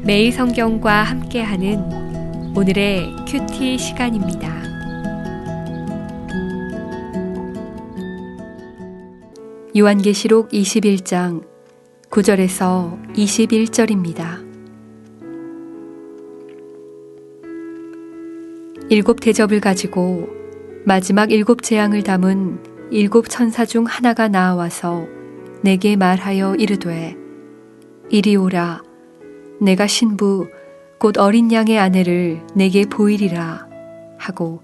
매일 성경과 함께하는 오늘의 큐티 시간입니다. 요한계시록 21장 9절에서 21절입니다. 일곱 대접을 가지고 마지막 일곱 재앙을 담은 일곱 천사 중 하나가 나와서 내게 말하여 이르되 이리 오라. 내가 신부 곧 어린 양의 아내를 내게 보이리라 하고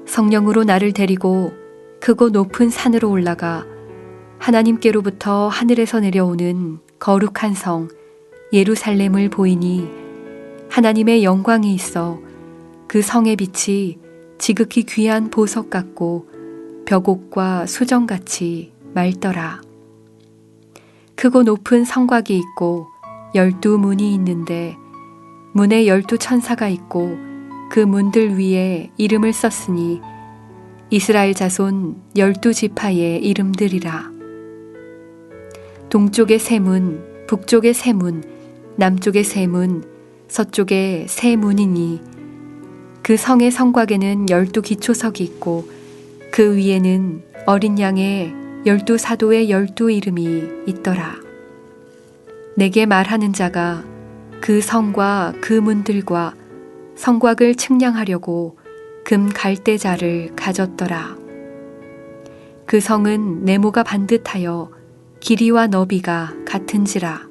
성령으로 나를 데리고 크고 높은 산으로 올라가 하나님께로부터 하늘에서 내려오는 거룩한 성 예루살렘을 보이니 하나님의 영광이 있어 그 성의 빛이 지극히 귀한 보석 같고 벽옥과 수정같이 맑더라. 크고 높은 성곽이 있고 12문이 있는데 문에 12천사가 있고 그 문들 위에 이름을 썼으니 이스라엘 자손 12지파의 이름들이라. 동쪽에 세 문, 북쪽에 세 문, 남쪽에 세 문, 서쪽에 세 문이니 그 성의 성곽에는 12기초석이 있고 그 위에는 어린 양의 12사도의 12 이름이 있더라. 내게 말하는 자가 그 성과 그 문들과 성곽을 측량하려고 금 갈대자를 가졌더라. 그 성은 네모가 반듯하여 길이와 너비가 같은지라.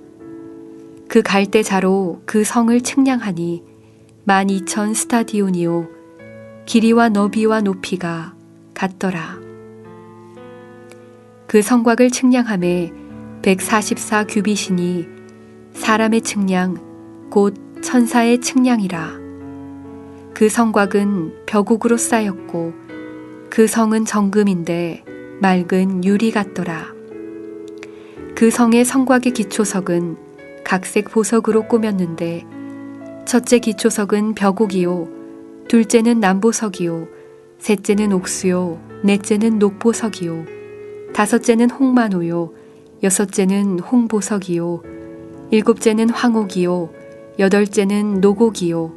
그 갈대자로 그 성을 측량하니 12,000 스타디온이요 길이와 너비와 높이가 같더라. 그 성곽을 측량함에 144 규빗이니 사람의 측량 곧 천사의 측량이라. 그 성곽은 벽옥으로 쌓였고 그 성은 정금인데 맑은 유리 같더라. 그 성의 성곽의 기초석은 각색 보석으로 꾸몄는데 첫째 기초석은 벽옥이요 둘째는 남보석이요 셋째는 옥수요 넷째는 녹보석이요 다섯째는 홍마노요 여섯째는 홍보석이요 일곱째는 황옥이요 여덟째는 노곡이요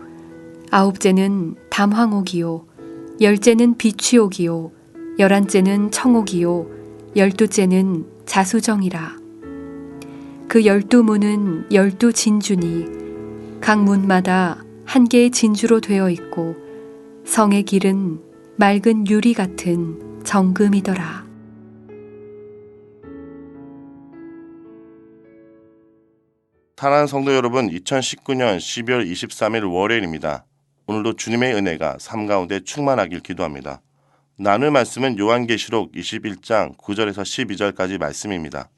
아홉째는 담황옥이요 열째는 비취옥이요 열한째는 청옥이요 열두째는 자수정이라. 그 12문은 12진주니 각 문마다 한 개의 진주로 되어 있고 성의 길은 맑은 유리 같은 정금이더라. 사랑하는 성도 여러분, 2019년 12월 23일 월요일입니다. 오늘도 주님의 은혜가 삶 가운데 충만하길 기도합니다. 나눌 말씀은 요한계시록 21장 9절에서 12절까지 말씀입니다.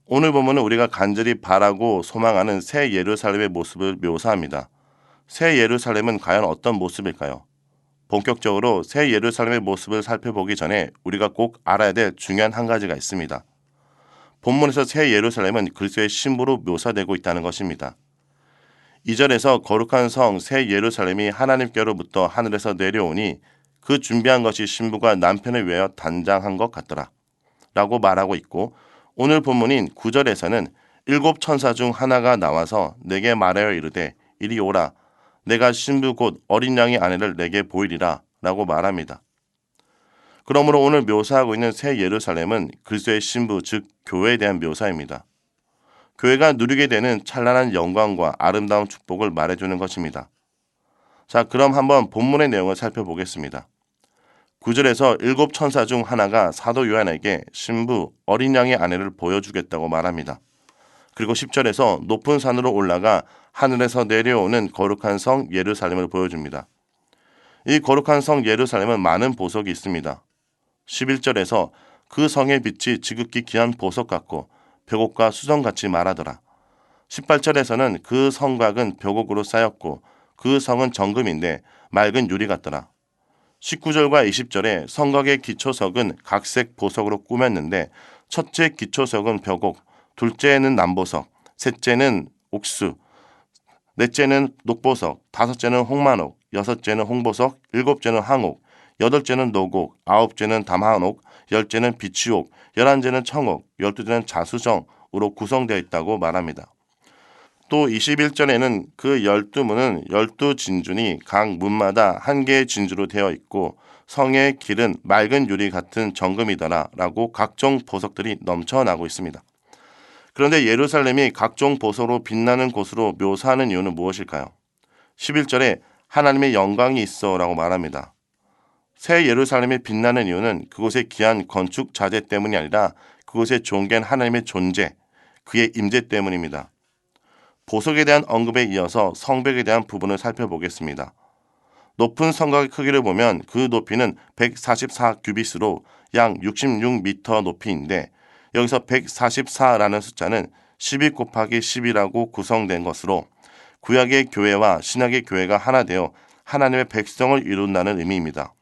오늘 본문은 우리가 간절히 바라고 소망하는 새 예루살렘의 모습을 묘사합니다. 새 예루살렘은 과연 어떤 모습일까요? 본격적으로 새 예루살렘의 모습을 살펴보기 전에 우리가 꼭 알아야 될 중요한 한 가지가 있습니다. 본문에서 새 예루살렘은 그리스도의 신부로 묘사되고 있다는 것입니다. 2절에서 거룩한 성 새 예루살렘이 하나님께로부터 하늘에서 내려오니 그 준비한 것이 신부가 남편을 위하여 단장한 것 같더라 라고 말하고 있고, 오늘 본문인 9절에서는 일곱 천사 중 하나가 나와서 내게 말하여 이르되 이리 오라. 내가 신부 곧 어린 양의 아내를 내게 보이리라 라고 말합니다. 그러므로 오늘 묘사하고 있는 새 예루살렘은 그리스도의 신부, 즉 교회에 대한 묘사입니다. 교회가 누리게 되는 찬란한 영광과 아름다운 축복을 말해주는 것입니다. 자, 그럼 한번 본문의 내용을 살펴보겠습니다. 9절에서 일곱 천사 중 하나가 사도 요한에게 신부, 어린 양의 아내를 보여주겠다고 말합니다. 그리고 10절에서 높은 산으로 올라가 하늘에서 내려오는 거룩한 성 예루살렘을 보여줍니다. 이 거룩한 성 예루살렘은 많은 보석이 있습니다. 11절에서 그 성의 빛이 지극히 귀한 보석 같고 벽옥과 수정같이 말하더라. 18절에서는 그 성곽은 벽옥으로 쌓였고 그 성은 정금인데 맑은 유리 같더라. 19절과 20절에 성곽의 기초석은 각색 보석으로 꾸몄는데 첫째 기초석은 벽옥, 둘째는 남보석, 셋째는 옥수, 넷째는 녹보석, 다섯째는 홍만옥, 여섯째는 홍보석, 일곱째는 황옥, 여덟째는 노곡, 아홉째는 담한옥, 열째는 비취옥, 열한째는 청옥, 열두째는 자수정으로 구성되어 있다고 말합니다. 또 21절에는 그 12문은 12진주니 각 문마다 한 개의 진주로 되어 있고 성의 길은 맑은 유리 같은 정금이더라 라고 각종 보석들이 넘쳐나고 있습니다. 그런데 예루살렘이 각종 보석으로 빛나는 곳으로 묘사하는 이유는 무엇일까요? 11절에 하나님의 영광이 있어 라고 말합니다. 새 예루살렘이 빛나는 이유는 그곳의 귀한 건축 자재 때문이 아니라 그곳에 존귀한 하나님의 존재, 그의 임재 때문입니다. 보석에 대한 언급에 이어서 성벽에 대한 부분을 살펴보겠습니다. 높은 성곽의 크기를 보면 그 높이는 144규빗으로 약 66m 높이인데 여기서 144라는 숫자는 12 곱하기 10이라고 구성된 것으로 구약의 교회와 신약의 교회가 하나 되어 하나님의 백성을 이룬다는 의미입니다.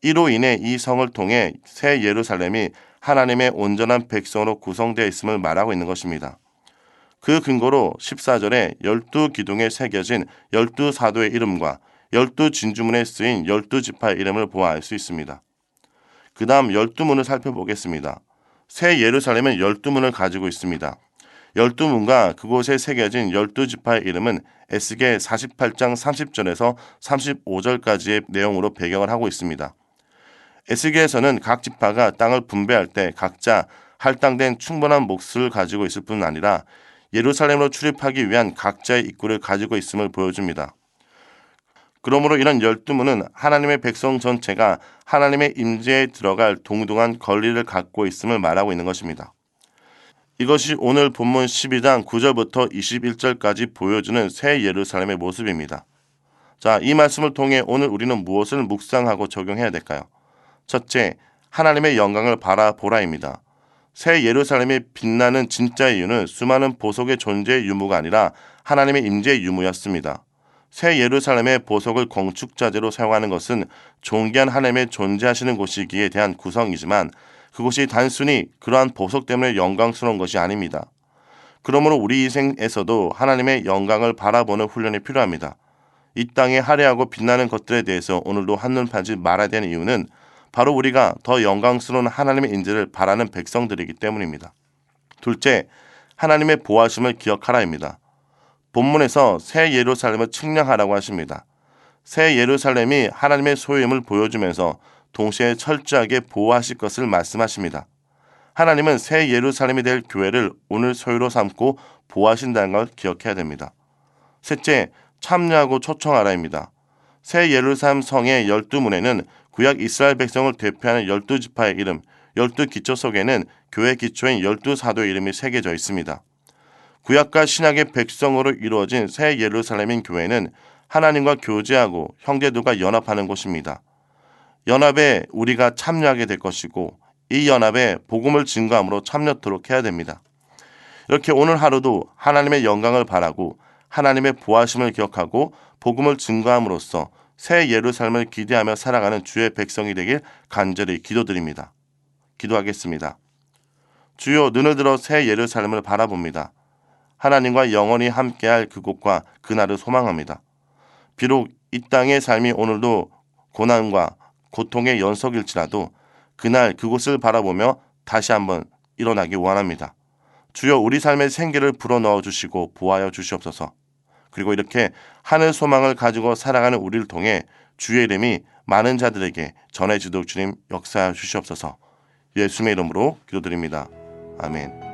이로 인해 이 성을 통해 새 예루살렘이 하나님의 온전한 백성으로 구성되어 있음을 말하고 있는 것입니다. 그 근거로 14절에 12기둥에 새겨진 12사도의 이름과 12진주문에 쓰인 12지파의 이름을 보아할 수 있습니다. 그 다음 12문을 살펴보겠습니다. 새 예루살렘은 12문을 가지고 있습니다. 12문과 그곳에 새겨진 12지파의 이름은 에스겔 48장 30절에서 35절까지의 내용으로 배경을 하고 있습니다. 에스겔에서는 각 지파가 땅을 분배할 때 각자 할당된 충분한 몫을 가지고 있을 뿐 아니라 예루살렘으로 출입하기 위한 각자의 입구를 가지고 있음을 보여줍니다. 그러므로 이런 12문은 하나님의 백성 전체가 하나님의 임재에 들어갈 동등한 권리를 갖고 있음을 말하고 있는 것입니다. 이것이 오늘 본문 12장 9절부터 21절까지 보여주는 새 예루살렘의 모습입니다. 자, 이 말씀을 통해 오늘 우리는 무엇을 묵상하고 적용해야 될까요? 첫째, 하나님의 영광을 바라보라입니다. 새 예루살렘이 빛나는 진짜 이유는 수많은 보석의 존재의 유무가 아니라 하나님의 임재의 유무였습니다. 새 예루살렘의 보석을 건축자재로 사용하는 것은 존귀한 하나님의 존재하시는 곳이기에 대한 구성이지만 그것이 단순히 그러한 보석 때문에 영광스러운 것이 아닙니다. 그러므로 우리 인생에서도 하나님의 영광을 바라보는 훈련이 필요합니다. 이 땅에 화려하고 빛나는 것들에 대해서 오늘도 한눈 팔지 말아야 되는 이유는 바로 우리가 더 영광스러운 하나님의 인재를 바라는 백성들이기 때문입니다. 둘째, 하나님의 보호하심을 기억하라입니다. 본문에서 새 예루살렘을 측량하라고 하십니다. 새 예루살렘이 하나님의 소유임을 보여주면서 동시에 철저하게 보호하실 것을 말씀하십니다. 하나님은 새 예루살렘이 될 교회를 오늘 소유로 삼고 보호하신다는 걸 기억해야 됩니다. 셋째, 참여하고 초청하라입니다. 새 예루살렘 성의 12문에는 구약 이스라엘 백성을 대표하는 12지파의 이름, 12기초 속에는 교회 기초인 12사도의 이름이 새겨져 있습니다. 구약과 신약의 백성으로 이루어진 새 예루살렘인 교회는 하나님과 교제하고 형제들과 연합하는 곳입니다. 연합에 우리가 참여하게 될 것이고 이 연합에 복음을 증거함으로 참여토록 해야 됩니다. 이렇게 오늘 하루도 하나님의 영광을 바라고 하나님의 보호하심을 기억하고 복음을 증거함으로써 새 예루살렘을 기대하며 살아가는 주의 백성이 되길 간절히 기도드립니다. 기도하겠습니다. 주여, 눈을 들어 새 예루살렘을 바라봅니다. 하나님과 영원히 함께할 그곳과 그날을 소망합니다. 비록 이 땅의 삶이 오늘도 고난과 고통의 연속일지라도 그날 그곳을 바라보며 다시 한번 일어나기 원합니다. 주여, 우리 삶의 생기를 불어넣어 주시고 보호하여 주시옵소서. 그리고 이렇게 하늘 소망을 가지고 살아가는 우리를 통해 주의 이름이 많은 자들에게 전해지도록 주님 역사하여 주시옵소서. 예수님의 이름으로 기도드립니다. 아멘.